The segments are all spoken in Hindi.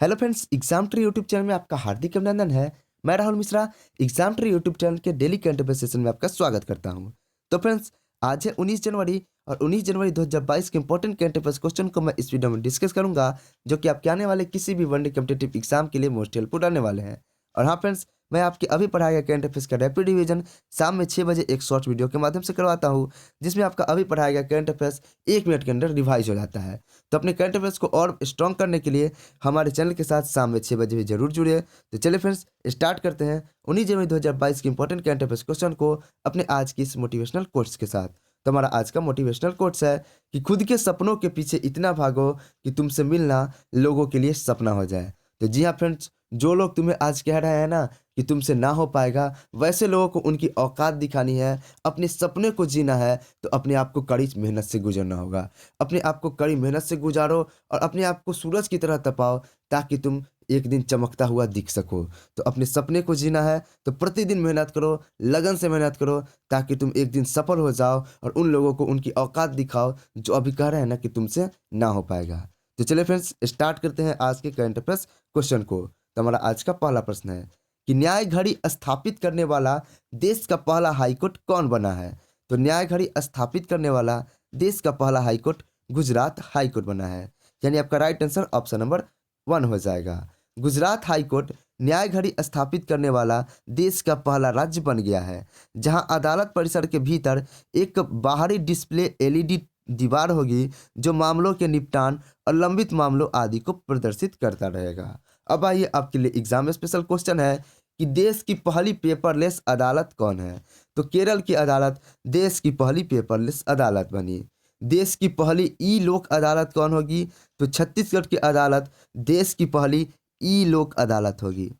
Hello friends, exam tree YouTube channel में आपका हार्दिक अभिनंदन है। मैं Rahul Mishra exam tree YouTube channel के डेली करंट अफेयर सेशन में आपका स्वागत करता हूं। तो फ्रेंड्स, आज है 19 जनवरी और 19 जनवरी 2022 के इंपॉर्टेंट करंट अफेयर्स क्वेश्चन को मैं इस वीडियो में डिस्कस करूंगा, जो कि आपके आने वाले किसी भी वनडे कॉम्पिटिटिव एग्जाम के लिए मोस्ट हेल्पफुल रहने वाले हैं। और हाँ फ्रेंड्स, मैं आपके अभी पढ़ाया गया करंट अफेयर्स का रैपिड रिवीजन शाम में 6 बजे एक शॉर्ट वीडियो के माध्यम से करवाता हूँ, जिसमें आपका अभी पढ़ाया गया करंट अफेयर्स 1 मिनट के अंदर रिवाइज हो जाता है। तो अपने करंट अफेयर्स को और स्ट्रॉन्ग करने के लिए हमारे चैनल के साथ शाम में 6 बजे भी जरूर जुड़िए। तो चलिए फ्रेंड्स, स्टार्ट करते हैं 19 जनवरी 2022 के इंपॉर्टेंट करंट अफेयर्स क्वेश्चन को अपने आज की इस मोटिवेशनल कोट्स के साथ। तो हमारा आज का मोटिवेशनल कोट्स है कि खुद के सपनों के पीछे इतना भागो कि तुमसे मिलना लोगों के लिए सपना हो जाए। तो जी हाँ फ्रेंड्स, जो लोग तुम्हें आज कह रहे हैं ना कि तुमसे ना हो पाएगा, वैसे लोगों को उनकी औकात दिखानी है, अपने सपने को जीना है, तो अपने आप को कड़ी मेहनत से गुजरना होगा। अपने आप को कड़ी मेहनत से गुजारो और अपने आप को सूरज की तरह तपाओ, ताकि तुम एक दिन चमकता हुआ दिख सको। तो अपने सपने को जीना है तो प्रतिदिन मेहनत करो, लगन से मेहनत करो, ताकि तुम एक दिन सफल हो जाओ और उन लोगों को उनकी औकात दिखाओ जो अभी कह रहे हैं ना कि तुमसे ना हो पाएगा। तो चलिए फ्रेंड्स, स्टार्ट करते हैं आज के करंट अफेयर्स क्वेश्चन को। तो हमारा आज का पहला प्रश्न है कि न्याय घड़ी स्थापित करने वाला देश का पहला हाईकोर्ट कौन बना है? तो न्याय घड़ी स्थापित करने वाला देश का पहला हाईकोर्ट गुजरात हाईकोर्ट बना है, यानी आपका राइट आंसर ऑप्शन नंबर 1 हो जाएगा। गुजरात हाईकोर्ट न्याय घड़ी स्थापित करने वाला देश का पहला राज्य बन गया है, जहां अदालत परिसर के भीतर एक बाहरी डिस्प्ले एलईडी दीवार होगी, जो मामलों के निपटान और लंबित मामलों आदि को प्रदर्शित करता रहेगा। अब आइए आपके लिए एग्जाम में स्पेशल क्वेश्चन है कि देश की पहली पेपरलेस अदालत कौन है? तो केरल की अदालत देश की पहली पेपरलेस अदालत बनी। देश की पहली ई लोक अदालत कौन होगी? तो छत्तीसगढ़ की अदालत देश की पहली ई लोक अदालत होगी।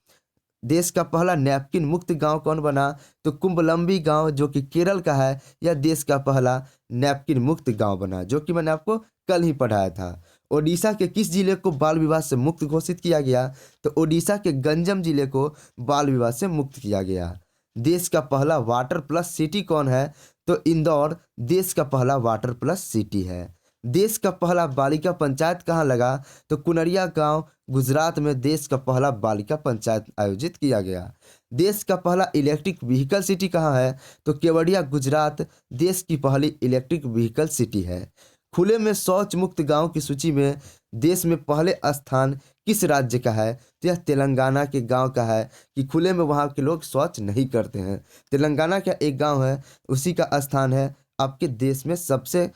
देश का पहला नैपकिन मुक्त गांव कौन बना? तो कुंभलंबी गांव, जो कि केरल का है, यह देश का पहला नैपकिन मुक्त गांव बना, जो कि मैंने आपको कल ही पढ़ाया था। ओडिशा के किस जिले को बाल विवाह से मुक्त घोषित किया गया? तो ओडिशा के गंजम जिले को बाल विवाह से मुक्त किया गया। देश का पहला वाटर प्लस सिटी कौन है? तो इंदौर देश का पहला वाटर प्लस सिटी है। देश का पहला बालिका पंचायत कहाँ लगा? तो कुनरिया गांव, गुजरात में देश का पहला बालिका पंचायत आयोजित किया गया। देश का पहला इलेक्ट्रिक व्हीकल सिटी कहाँ है? तो केवड़िया, गुजरात देश की पहली इलेक्ट्रिक व्हीकल सिटी है। खुले में शौच मुक्त गांव की सूची में देश में पहले स्थान किस राज्य का है? तो यह तेलंगाना के गांव का है कि खुले में वहां के लोग शौच नहीं करते हैं। तेलंगाना का एक गांव है, उसी का स्थान है आपके देश में सबसे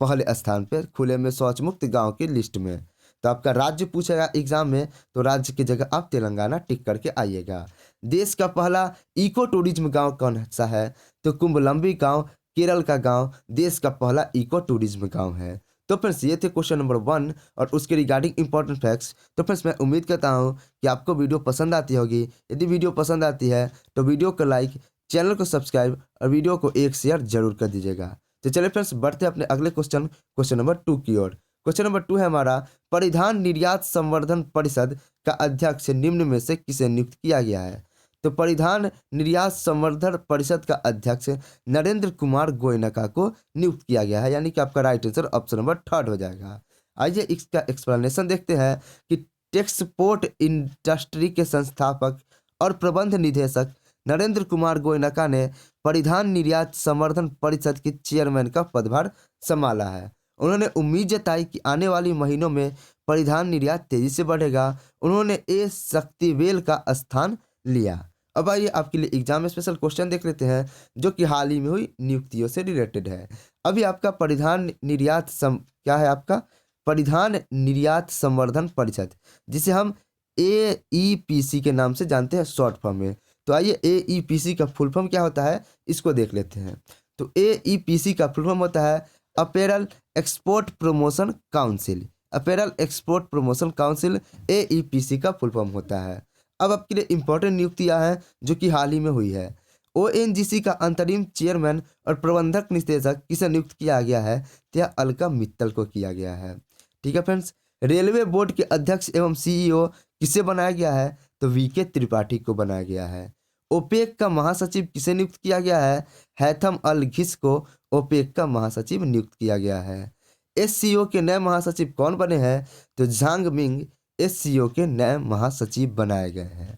पहले स्थान पे खुले में शौच मुक्त गांव की लिस्ट में। तो आपका राज्य पूछेगा एग्जाम में, तो राज्य की जगह आप तेलंगाना टिक करके आइएगा। देश का पहला इको टूरिज्म गांव कौन सा है? तो कुंभलंबी गांव, केरल का गांव, देश का पहला इको टूरिज्म गांव है। तो फ्रेंड्स, ये थे क्वेश्चन नंबर 1 और उसके रिगार्डिंग इंपॉर्टेंट फैक्ट्स। तो फ्रेंड्स, मैं उम्मीद करता हूँ कि आपको वीडियो पसंद आती होगी। यदि वीडियो पसंद आती है तो वीडियो को लाइक, चैनल को सब्सक्राइब और वीडियो को एक शेयर जरूर कर दीजिएगा। तो चलिए फ्रेंड्स, बढ़ते हैं अपने अगले क्वेश्चन नंबर 2 की ओर। क्वेश्चन नंबर 2 है हमारा, परिधान निर्यात संवर्धन परिषद का अध्यक्ष निम्न में से किसे नियुक्त किया गया है? तो परिधान निर्यात संवर्धन परिषद का अध्यक्ष नरेंद्र कुमार गोयनका को नियुक्त किया गया है, यानी कि आपका राइट आंसर ऑप्शन नंबर 3 हो जाएगा। आइए इसका एक्सप्लेनेशन देखते हैं कि टेक्सपोर्ट इंडस्ट्री के संस्थापक और प्रबंध निदेशक नरेंद्र कुमार गोयनका ने परिधान निर्यात संवर्धन परिषद के चेयरमैन का पदभार संभाला है। उन्होंने उम्मीद जताई कि आने वाले महीनों में परिधान निर्यात तेजी से बढ़ेगा। उन्होंने ए शक्तिवेल का स्थान लिया। अब आइए आपके लिए एग्जाम में स्पेशल क्वेश्चन देख लेते हैं, जो कि हाल ही में हुई नियुक्तियों से रिलेटेड है। अभी आपका परिधान निर्यात क्या है? आपका परिधान निर्यात संवर्धन परिषद, जिसे हम AEPC के नाम से जानते हैं शॉर्ट फॉर्म में। तो आइए AEPC का फुल फॉर्म क्या होता है, इसको देख लेते हैं। तो AEPC का फुल फॉर्म होता है apparel export promotion council. Apparel export promotion council AEPC का फुल फॉर्म होता है। अब आपके लिए इंपॉर्टेंट नियुक्तियां हैं जो कि हाल ही में हुई है। ONGC का अंतरिम चेयरमैन और प्रबंधक निदेशक किसे नियुक्त किया गया है? तो यह अलका मित्तल को किया गया है। ठीक है फ्रेंड्स, रेलवे बोर्ड के अध्यक्ष एवं CEO किसे बनाया गया है? तो VK त्रिपाठी को बनाया गया है। ओपेक का महासचिव किसे नियुक्त किया गया है? हैथम अल घिस को ओपेक का महासचिव नियुक्त किया गया है। SCO के नए महासचिव कौन बने हैं? तो झांग मिंग SCO के नए महासचिव बनाए गए हैं।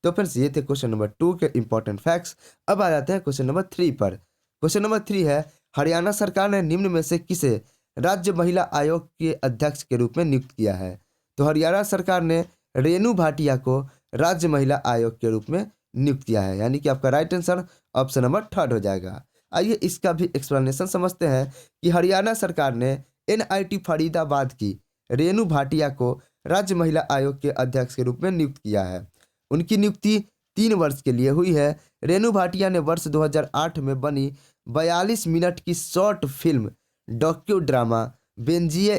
तो फ्रेंड्स ये थे क्वेश्चन नंबर 2 के इंपॉर्टेंट फैक्ट्स। अब आ जाते हैं क्वेश्चन नंबर 3 पर। क्वेश्चन नंबर 3 है, हरियाणा सरकार ने निम्न में से किसे राज्य महिला आयोग के अध्यक्ष के रूप में नियुक्त किया है? तो हरियाणा सरकार ने रेणु भाटिया को राज्य महिला आयोग के रूप में नियुक्त किया है, यानी कि आपका राइट आंसर ऑप्शन नंबर 3 हो जाएगा। आइए इसका भी एक्सप्लेनेशन समझते हैं कि हरियाणा सरकार ने NIT फरीदाबाद की रेणु भाटिया को राज्य महिला आयोग के अध्यक्ष के रूप में नियुक्त किया है। उनकी नियुक्ति 3 वर्ष के लिए हुई है। रेणु भाटिया ने वर्ष 2008 में बनी 42 मिनट की शॉर्ट फिल्म डॉक्यू ड्रामा बेंजिए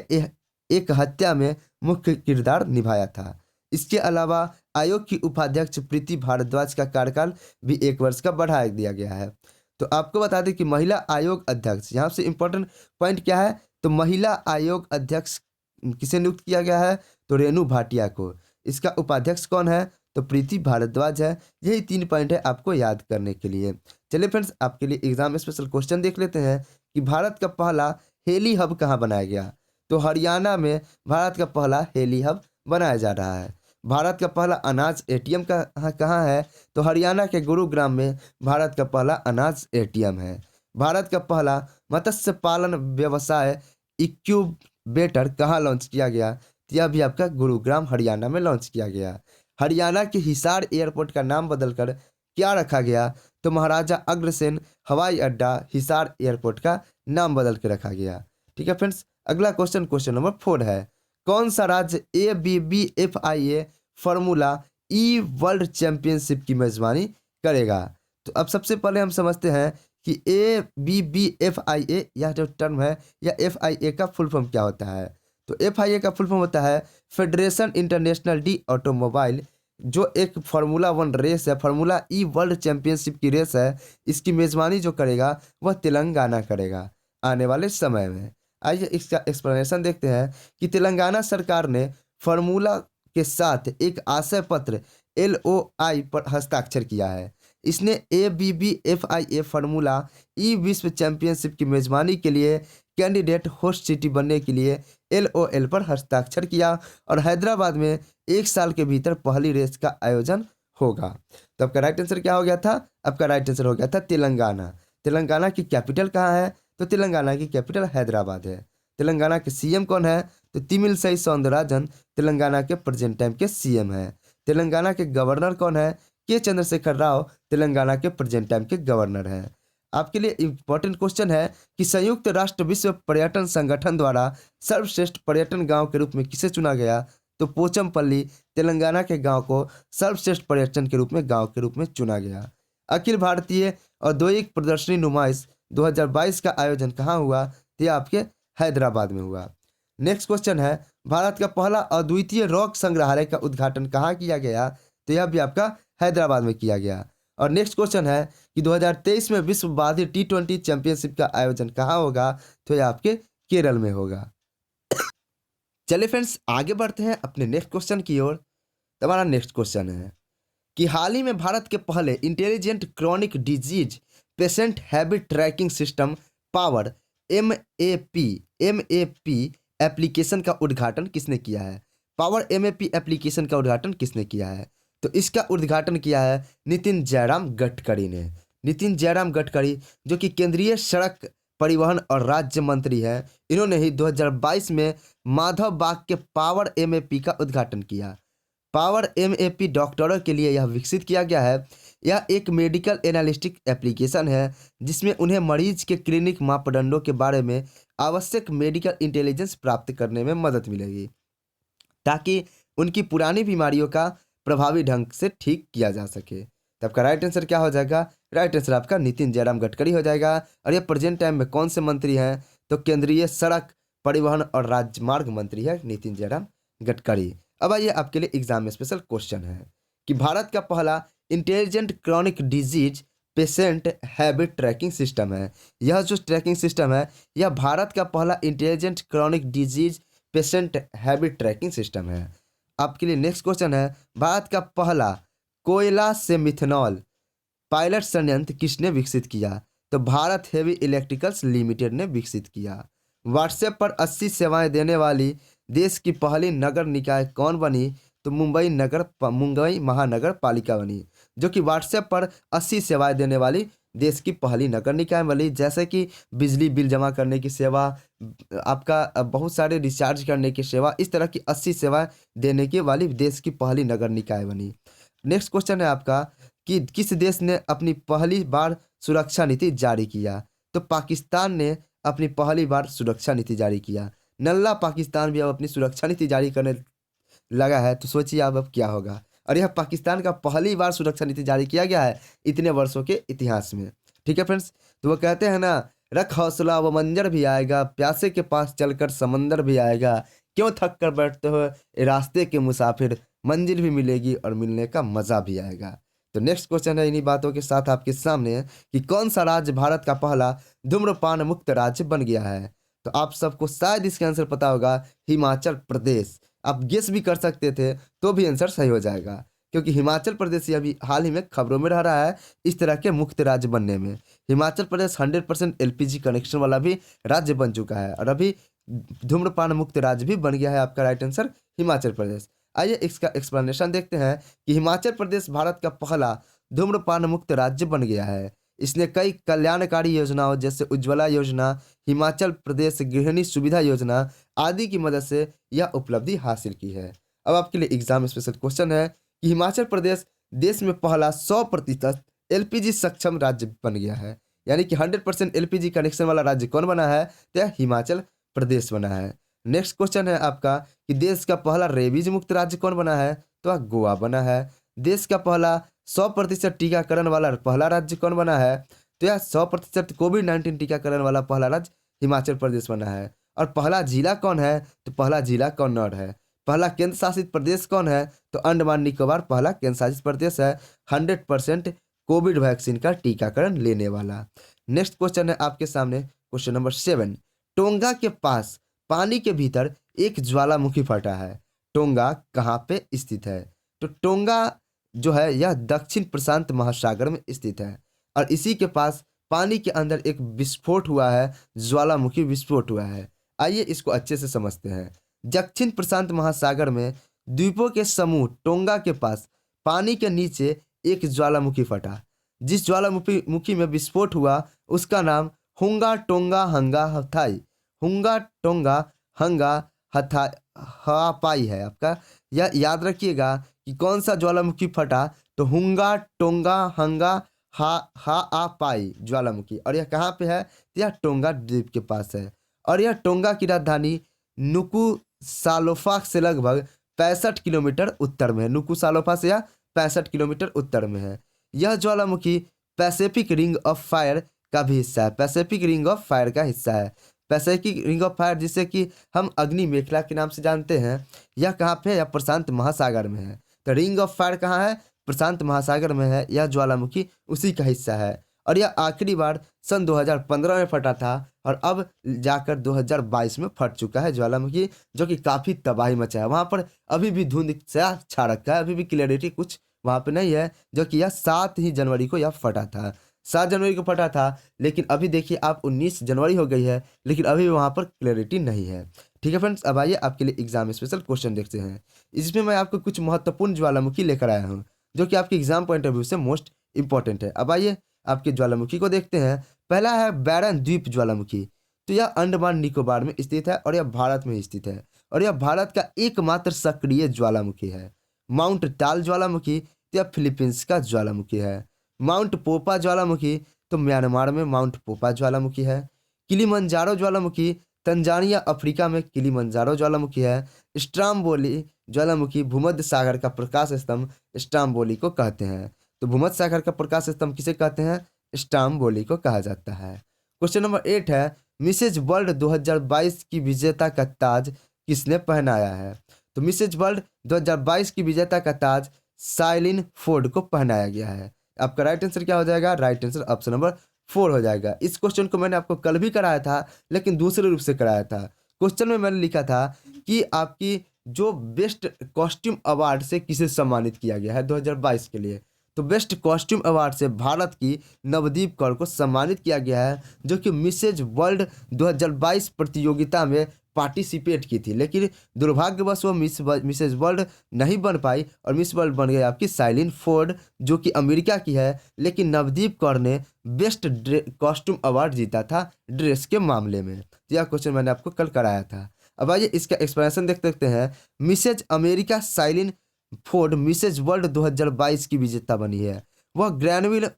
एक हत्या में मुख्य किरदार निभाया था। इसके अलावा आयोग की उपाध्यक्ष प्रीति भारद्वाज का कार्यकाल भी 1 वर्ष का बढ़ा दिया गया है। तो आपको बता दें कि महिला आयोग अध्यक्ष, यहाँ से इंपॉर्टेंट पॉइंट क्या है, तो महिला आयोग अध्यक्ष किसे नियुक्त किया गया है? तो रेणु भाटिया को। इसका उपाध्यक्ष कौन है? तो प्रीति भारद्वाज है। यही 3 पॉइंट है आपको याद करने के लिए। चलिए फ्रेंड्स, आपके लिए एग्जाम स्पेशल क्वेश्चन देख लेते हैं कि भारत का पहला हेली हब कहाँ बनाया गया? तो हरियाणा में भारत का पहला हेली हब बनाया जा रहा है। भारत का पहला अनाज ATM कहाँ है? तो हरियाणा के गुरुग्राम में भारत का पहला अनाज ATM है। भारत का पहला मत्स्य पालन व्यवसाय इक्यूबेटर कहाँ लॉन्च किया गया? यह भी आपका गुरुग्राम हरियाणा में लॉन्च किया गया। हरियाणा के हिसार एयरपोर्ट का नाम बदलकर क्या रखा गया? तो महाराजा अग्रसेन हवाई अड्डा हिसार एयरपोर्ट का नाम बदल के रखा गया। ठीक है फ्रेंड्स, अगला क्वेश्चन क्वेश्चन नंबर 4 है, कौन सा राज्य ABBFIA फॉर्मूला ई वर्ल्ड चैंपियनशिप की मेजबानी करेगा? तो अब सबसे पहले हम समझते हैं कि ABBFIA यह जो टर्म है या FIA का फुल फॉर्म क्या होता है? तो FIA का फुल फॉर्म होता है फेडरेशन इंटरनेशनल डी ऑटोमोबाइल, जो एक फार्मूला 1 रेस है, फार्मूला ई वर्ल्ड चैंपियनशिप की रेस है। इसकी मेजबानी जो करेगा वह तेलंगाना करेगा आने वाले समय में। आइए इसका एक्सप्लेनेशन देखते हैं कि तेलंगाना सरकार ने फार्मूला के साथ एक आशय पत्र LOI पर हस्ताक्षर किया है। इसने ABBFIA फार्मूला ई विश्व चैंपियनशिप की मेजबानी के लिए कैंडिडेट होस्ट सिटी बनने के लिए LOL पर हस्ताक्षर किया और हैदराबाद में 1 साल के भीतर पहली रेस का आयोजन होगा। तो आपका राइट आंसर क्या हो गया था? आपका राइट आंसर हो गया था तेलंगाना। तेलंगाना की कैपिटल कहाँ है? तो तेलंगाना की कैपिटल हैदराबाद है। तेलंगाना के CM कौन है? तो तमिलिसाई सौंदरराजन तेलंगाना के प्रेजेंट टाइम के CM है। तेलंगाना के गवर्नर कौन है? के चंद्रशेखर राव तेलंगाना के प्रेजेंट टाइम के गवर्नर हैं। आपके लिए इंपॉर्टेंट क्वेश्चन है कि संयुक्त राष्ट्र विश्व पर्यटन संगठन द्वारा सर्वश्रेष्ठ पर्यटन गांव के रूप में किसे चुना गया? तो पोचमपल्ली तेलंगाना के गांव को सर्वश्रेष्ठ पर्यटन के रूप में गांव के रूप में चुना गया। अखिल भारतीय औद्योगिक प्रदर्शनी नुमाइश 2022 का आयोजन कहाँ हुआ? तो यह आपके हैदराबाद में हुआ। नेक्स्ट क्वेश्चन है, भारत का पहला अद्वितीय रॉक संग्रहालय का उद्घाटन कहाँ किया गया? तो यह भी आपका हैदराबाद में किया गया। और नेक्स्ट क्वेश्चन है कि 2023 में विश्व बहादुर T20 चैंपियनशिप का आयोजन कहाँ होगा? तो यह आपके केरल में होगा। चलिए फ्रेंड्स, आगे बढ़ते हैं अपने नेक्स्ट क्वेश्चन की ओर। तो हमारा नेक्स्ट क्वेश्चन है कि हाल ही में भारत के पहले intelligent chronic disease patient habit tracking system power MAP application का उद्घाटन किसने किया है? पावर MAP एप्लीकेशन का उद्घाटन किसने किया है? तो इसका उद्घाटन किया है नितिन जयराम गडकरी ने। नितिन जयराम गडकरी जो कि केंद्रीय सड़क परिवहन और राज्य मंत्री हैं, इन्होंने ही 2022 में माधव बाग के पावर MAP का उद्घाटन किया। पावर MAP डॉक्टरों के लिए यह विकसित किया गया है। यह एक मेडिकल एनालिस्टिक एप्लीकेशन है जिसमें उन्हें मरीज के क्लिनिक मापदंडों के बारे में आवश्यक मेडिकल इंटेलिजेंस प्राप्त करने में मदद मिलेगी ताकि उनकी पुरानी बीमारियों का प्रभावी ढंग से ठीक किया जा सके। तो आपका राइट आंसर क्या हो जाएगा? राइट आंसर आपका नितिन जयराम गडकरी हो जाएगा। और ये प्रेजेंट टाइम में कौन से मंत्री हैं? तो केंद्रीय सड़क परिवहन और राजमार्ग मंत्री है नितिन जयराम गडकरी। अब आइए आपके लिए एग्जाम में स्पेशल क्वेश्चन है कि भारत का पहला intelligent chronic disease patient habit tracking system है। यह जो ट्रैकिंग सिस्टम है यह भारत का पहला intelligent chronic disease patient habit tracking system है। आपके लिए नेक्स्ट क्वेश्चन है, भारत का पहला कोयला से मिथेनॉल पायलट संयंत्र किसने विकसित किया? तो भारत हेवी इलेक्ट्रिकल्स लिमिटेड ने विकसित किया। व्हाट्सएप पर 80 सेवाएं देने वाली देश की पहली नगर निकाय कौन बनी? तो मुंबई महानगर पालिका बनी, जो कि व्हाट्सएप पर 80 सेवाएं देने वाली देश की पहली नगर निकाय बनी। जैसे कि बिजली बिल जमा करने की सेवा, आपका बहुत सारे रिचार्ज करने की सेवा, इस तरह की 80 सेवाएं देने की वाली देश की पहली नगर निकाय बनी। नेक्स्ट क्वेश्चन है आपका कि किस देश ने अपनी पहली बार सुरक्षा नीति जारी किया? तो पाकिस्तान ने अपनी पहली बार सुरक्षा नीति जारी किया। नल्ला पाकिस्तान भी अब अपनी सुरक्षा नीति जारी करने लगा है, तो सोचिए अब क्या होगा। और यह पाकिस्तान का पहली बार सुरक्षा नीति जारी किया गया है इतने वर्षों के इतिहास में। ठीक है फ्रेंड्स, तो वो कहते हैं ना, रख हौसला वो मंजर भी आएगा, प्यासे के पास चलकर समंदर भी आएगा, क्यों थक कर बैठते हो ए रास्ते के मुसाफिर, मंजिल भी मिलेगी और मिलने का मजा भी आएगा। तो नेक्स्ट क्वेश्चन है इन्हीं बातों के साथ आपके सामने कि कौन सा राज्य भारत का पहला धूम्रपान मुक्त राज्य बन गया है? तो आप सबको शायद इसका आंसर पता होगा, हिमाचल प्रदेश। आप गेस भी कर सकते थे तो भी आंसर सही हो जाएगा, क्योंकि हिमाचल प्रदेश ही अभी हाल ही में खबरों में रह रहा है इस तरह के मुक्त राज्य बनने में। हिमाचल प्रदेश 100% एलपीजी कनेक्शन वाला भी राज्य बन चुका है और अभी धूम्रपान मुक्त राज्य भी बन गया है। आपका राइट आंसर हिमाचल प्रदेश। आइए इसका एक्सप्लेनेशन देखते हैं कि हिमाचल प्रदेश भारत का पहला धूम्रपान मुक्त राज्य बन गया है। इसने कई कल्याणकारी योजनाओं जैसे उज्ज्वला योजना, हिमाचल प्रदेश गृहिणी सुविधा योजना आदि की मदद से यह उपलब्धि हासिल की है। अब आपके लिए एग्जाम स्पेशल क्वेश्चन है कि हिमाचल प्रदेश देश में पहला 100% एलपीजी सक्षम राज्य बन गया है, यानी कि 100% एलपीजी कनेक्शन वाला राज्य कौन बना है? तो यह हिमाचल प्रदेश बना है। नेक्स्ट क्वेश्चन है आपका कि देश का पहला रेबीज मुक्त राज्य कौन बना है? तो वह गोवा बना है। देश का पहला 100% टीकाकरण वाला पहला राज्य कौन बना है? तो यह 100% कोविड-19 टीकाकरण वाला पहला राज्य हिमाचल प्रदेश बना है। और पहला जिला कौन है? तो पहला जिला कन्नौर है। पहला केंद्र शासित प्रदेश कौन है? तो अंडमान निकोबार पहला केंद्र शासित प्रदेश है 100% कोविड वैक्सीन का टीकाकरण लेने वाला। नेक्स्ट क्वेश्चन है आपके सामने, क्वेश्चन नंबर 7। टोंगा के पास पानी के भीतर एक ज्वालामुखी फटा है, टोंगा कहाँ पे स्थित है? तो टोंगा जो है यह दक्षिण प्रशांत महासागर में स्थित है और इसी के पास पानी के अंदर एक विस्फोट हुआ है, ज्वालामुखी विस्फोट हुआ है। आइए इसको अच्छे से समझते हैं। दक्षिण प्रशांत महासागर में द्वीपों के समूह टोंगा के पास पानी के नीचे एक ज्वालामुखी फटा। जिस ज्वालामुखी में विस्फोट हुआ उसका नाम हुंगा टोंगा हंगा हथाई, हुंगा टोंगा हंगा हथा हापाई है आपका। यह याद रखिएगा कि कौन सा ज्वालामुखी फटा, तो हुंगा टोंगा हंगा हा आ पाई ज्वालामुखी। और यह कहाँ पे है? तो यह टोंगा द्वीप के पास है और यह टोंगा की राजधानी नुकुसालोफा से लगभग 65 किलोमीटर उत्तर में है। नुकुसालोफा से यह 65 किलोमीटर उत्तर में है। यह ज्वालामुखी पैसिफिक रिंग ऑफ फायर का भी हिस्सा है, पैसिफिक रिंग ऑफ फायर का हिस्सा है। पैसिफिक रिंग ऑफ फायर जिसे कि हम अग्नि मेखला के नाम से जानते हैं, यह कहाँ पे है? यह प्रशांत महासागर में है। तो रिंग ऑफ फायर कहाँ है? प्रशांत महासागर में है। यह ज्वालामुखी उसी का हिस्सा है और यह आखिरी बार सन 2015 में फटा था और अब जाकर 2022 में फट चुका है ज्वालामुखी, जो कि काफ़ी तबाही मचा है। वहाँ पर अभी भी धुंध सा छा रखा है, अभी भी क्लियरिटी कुछ वहाँ पे नहीं है, जो कि यह 7 ही जनवरी को यह फटा था। 7 जनवरी को फटा था, लेकिन अभी देखिए आप 19 जनवरी हो गई है, लेकिन अभी भी वहाँ पर क्लैरिटी नहीं है। ठीक है फ्रेंड्स, अब आइए आपके लिए एग्जाम स्पेशल क्वेश्चन देखते हैं। इसमें मैं आपको कुछ महत्वपूर्ण ज्वालामुखी लेकर आया हूँ, जो कि आपके एग्जाम पॉइंट ऑफ व्यू से मोस्ट इंपॉर्टेंट है। अब आइए आपके ज्वालामुखी को देखते हैं। पहला है बैरन द्वीप ज्वालामुखी। तो यह अंडमान निकोबार में स्थित है और यह भारत में स्थित है और यह भारत का एकमात्र सक्रिय ज्वालामुखी है। माउंट टाल ज्वालामुखी तो यह फिलीपींस का ज्वालामुखी है। माउंट पोपा ज्वालामुखी तो म्यांमार में माउंट पोपा ज्वालामुखी है। किलिमंजारो ज्वालामुखी तंजानिया अफ्रीका में किलिमंजारो ज्वालामुखी है। स्ट्राम्बोली ज्वालामुखी भूमध्य सागर का प्रकाश स्तंभ स्ट्राम्बोली को कहते हैं। तो भूमध्य सागर का प्रकाश स्तंभ किसे कहते हैं? स्ट्राम्बोली को कहा जाता है। क्वेश्चन नंबर 8 है, मिसेज वर्ल्ड 2022 की विजेता का ताज किसने पहनाया है? तो मिसेज वर्ल्ड 2022 की विजेता का ताज साइलिन फोर्ड को पहनाया गया है। आपका राइट आंसर क्या हो जाएगा? राइट आंसर ऑप्शन नंबर 4 हो जाएगा। इस क्वेश्चन को मैंने आपको कल भी कराया था, लेकिन दूसरे रूप से कराया था। क्वेश्चन में मैंने लिखा था कि आपकी जो बेस्ट कॉस्ट्यूम अवार्ड से किसे सम्मानित किया गया है 2022 के लिए। तो बेस्ट कॉस्ट्यूम अवार्ड से भारत की नवदीप कौर को सम्मानित किया गया है, जो कि मिसेज वर्ल्ड 2022 प्रतियोगिता में पार्टिसिपेट की थी, लेकिन दुर्भाग्यवश वो मिसेज वर्ल्ड नहीं बन पाई और मिस वर्ल्ड बन गई आपकी साइलिन फोर्ड, जो कि अमेरिका की है। लेकिन नवदीप कौर ने बेस्ट कॉस्ट्यूम अवार्ड जीता था ड्रेस के मामले में। यह क्वेश्चन मैंने आपको कल कराया था। अब आइए इसका एक्सप्लेनेशन देख सकते हैं। Mrs America Shaylyn Ford Mrs world 2022 की विजेता बनी है। वह ग्रैनविल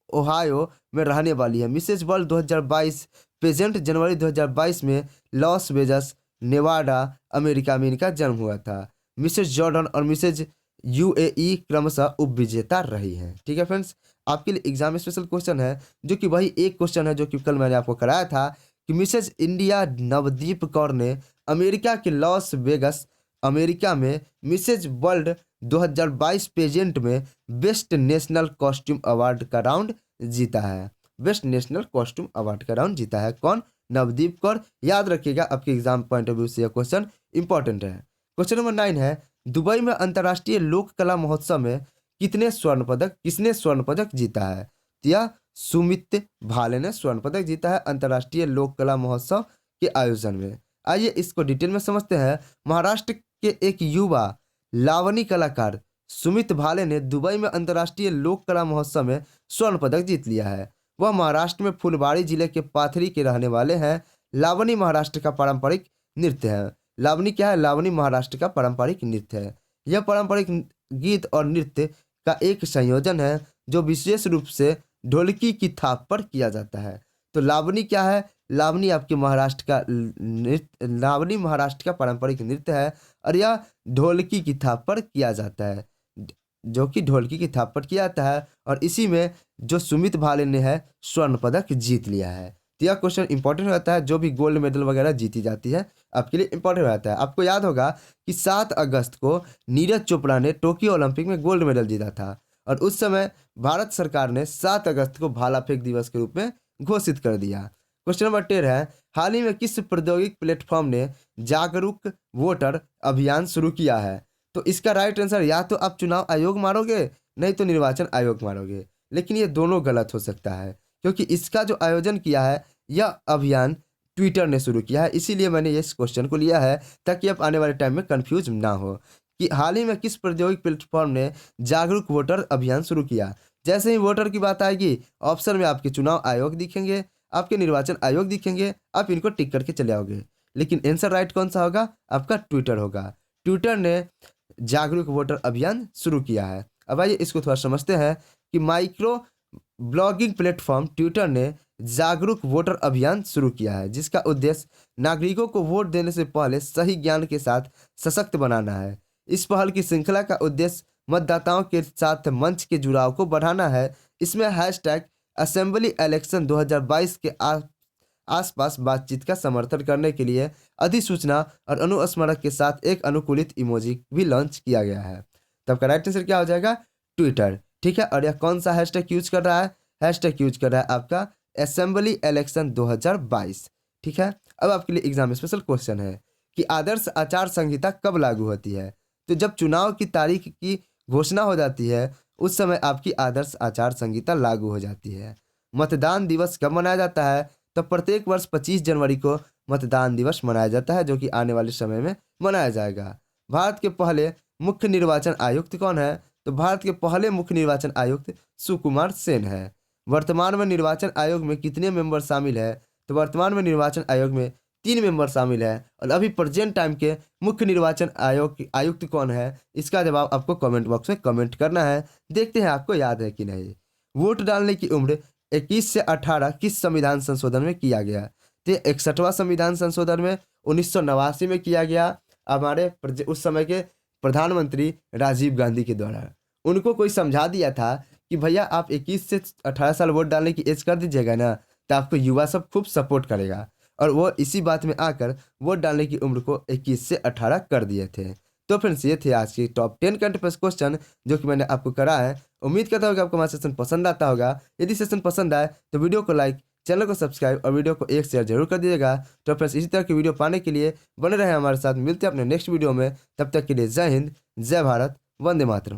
ओहायो में रहने वाली है। मिसेज वर्ल्ड 2022 प्रेजेंट जनवरी 2022 में लॉस वेजस नेवाडा अमेरिका में इनका जन्म हुआ था। मिसेज जॉर्डन और मिसेज यूएई क्रमशः उपविजेता रही हैं। ठीक है फ्रेंड्स, आपके लिए एग्जाम स्पेशल क्वेश्चन है, जो कि वही एक क्वेश्चन है जो कि कल मैंने आपको कराया था कि मिसेज इंडिया नवदीप कौर ने अमेरिका के लॉस वेगस अमेरिका में मिसेज वर्ल्ड 2022 पेजेंट में बेस्ट नेशनल कॉस्ट्यूम अवार्ड का राउंड जीता है। बेस्ट नेशनल कॉस्ट्यूम अवार्ड का राउंड जीता है कौन? नवदीप कौर। याद रखिएगा, आपके एग्जाम पॉइंट ऑफ व्यू से यह क्वेश्चन इंपॉर्टेंट है। क्वेश्चन नंबर 9 है, दुबई में अंतर्राष्ट्रीय लोक कला महोत्सव में किसने स्वर्ण पदक जीता है? यह सुमित भाले ने स्वर्ण पदक जीता है अंतर्राष्ट्रीय लोक कला महोत्सव के आयोजन में। आइए इसको डिटेल में समझते हैं। महाराष्ट्र के एक युवा लावनी कलाकार सुमित भाले ने दुबई में अंतर्राष्ट्रीय लोक कला महोत्सव में स्वर्ण पदक जीत लिया है। वह महाराष्ट्र में फुलबाड़ी जिले के पाथरी के रहने वाले हैं। लावनी महाराष्ट्र का पारंपरिक नृत्य है। लावनी क्या है? लावनी महाराष्ट्र का पारंपरिक नृत्य है। यह पारंपरिक गीत और नृत्य का एक संयोजन है जो विशेष रूप से ढोलकी की थाप पर किया जाता है। तो लावनी क्या है? लावनी आपके महाराष्ट्र का नृत्य, लावनी महाराष्ट्र का पारंपरिक नृत्य है और यह ढोलकी की थाप पर किया जाता है, जो कि ढोलकी की थाप पर किया जाता है। और इसी में जो सुमित भाले ने है स्वर्ण पदक जीत लिया है। तो यह क्वेश्चन इंपॉर्टेंट रहता है। जो भी गोल्ड मेडल वगैरह जीती जाती है आपके लिए इंपॉर्टेंट रहता है। आपको याद होगा कि 7 अगस्त को नीरज चोपड़ा ने टोक्यो ओलंपिक में गोल्ड मेडल जीता था और उस समय भारत सरकार ने 7 अगस्त को भाला फेंक दिवस के रूप में घोषित कर दिया। क्वेश्चन नंबर 13 है, हाल ही में किस प्रौद्योगिक प्लेटफॉर्म ने जागरूक वोटर अभियान शुरू किया है? तो इसका राइट आंसर या तो आप चुनाव आयोग मारोगे, नहीं तो निर्वाचन आयोग मारोगे, लेकिन ये दोनों गलत हो सकता है क्योंकि इसका जो आयोजन किया है यह अभियान ट्विटर ने शुरू किया है। इसीलिए मैंने इस क्वेश्चन को लिया है ताकि आप आने वाले टाइम में कंफ्यूज ना हो कि हाल ही में किस प्रौद्योगिक प्लेटफॉर्म ने जागरूक वोटर अभियान शुरू किया। जैसे ही वोटर की बात आएगी ऑप्शन में आपके चुनाव आयोग दिखेंगे, आपके निर्वाचन आयोग दिखेंगे, आप इनको टिक करके चले आओगे, लेकिन आंसर राइट कौन सा होगा? आपका ट्विटर होगा। ट्विटर ने जागरूक वोटर अभियान शुरू किया है। अब आइए इसको थोड़ा समझते हैं कि माइक्रो ब्लॉगिंग प्लेटफॉर्म ट्विटर ने जागरूक वोटर अभियान शुरू किया है, जिसका उद्देश्य नागरिकों को वोट देने से पहले सही ज्ञान के साथ सशक्त बनाना है। इस पहल की श्रृंखला का उद्देश्य मतदाताओं के साथ मंच के जुड़ाव को बढ़ाना है। इसमें हैशटैग असेंबली इलेक्शन 2022 के आसपास बातचीत का समर्थन करने के लिए अधिसूचना और अनुस्मारक के साथ एक अनुकूलित इमोजी भी लॉन्च किया गया है। तब का राइट आंसर क्या हो जाएगा? ट्विटर। ठीक है, और यह कौन सा हैशटैग यूज कर रहा है? हैशटैग यूज कर रहा है आपका असेंबली इलेक्शन 2022। ठीक है, अब आपके लिए एग्जाम स्पेशल क्वेश्चन है कि आदर्श आचार संहिता कब लागू होती है? तो जब चुनाव की तारीख की घोषणा हो जाती है उस समय आपकी आदर्श आचार संहिता लागू हो जाती है। मतदान दिवस कब मनाया जाता है? तो प्रत्येक वर्ष 25 जनवरी को मतदान दिवस मनाया जाता है, जो कि आने वाले समय में मनाया जाएगा। भारत के पहले मुख्य निर्वाचन आयुक्त कौन है? तो भारत के पहले मुख्य निर्वाचन आयुक्त सुकुमार सेन है। वर्तमान में निर्वाचन आयोग में कितने मेंबर शामिल है? तो वर्तमान में निर्वाचन आयोग में 3 मेंबर शामिल है। और अभी प्रेजेंट टाइम के मुख्य निर्वाचन आयुक्त कौन है? इसका जवाब आपको कमेंट बॉक्स में कमेंट करना है। देखते हैं आपको याद है कि नहीं। वोट डालने की उम्र 21 से 18 किस संविधान संशोधन में किया गया? तो 61वां संविधान संशोधन में 1989 में किया गया, हमारे उस समय के प्रधानमंत्री राजीव गांधी के द्वारा। उनको कोई समझा दिया था कि भैया आप 21 से 18 साल वोट डालने की एज कर दीजिएगा ना, तो आपको युवा सब खूब सपोर्ट करेगा। और वो इसी बात में आकर वोट डालने की उम्र को 21 से 18 कर दिए थे। तो फ्रेंड्स, ये थे आज की टॉप 10 करंट अफेयर्स क्वेश्चन जो कि मैंने आपको करा है। उम्मीद करता हूँ कि आपको हमारा सेशन पसंद आता होगा। यदि सेशन पसंद आए तो वीडियो को लाइक, चैनल को सब्सक्राइब और वीडियो को एक शेयर जरूर कर दीजिएगा। तो फ्रेंड्स, इसी तरह की वीडियो पाने के लिए बने रहे हमारे साथ। मिलते हैं अपने नेक्स्ट वीडियो में, तब तक के लिए जय हिंद, जय भारत, वंदे मातरम।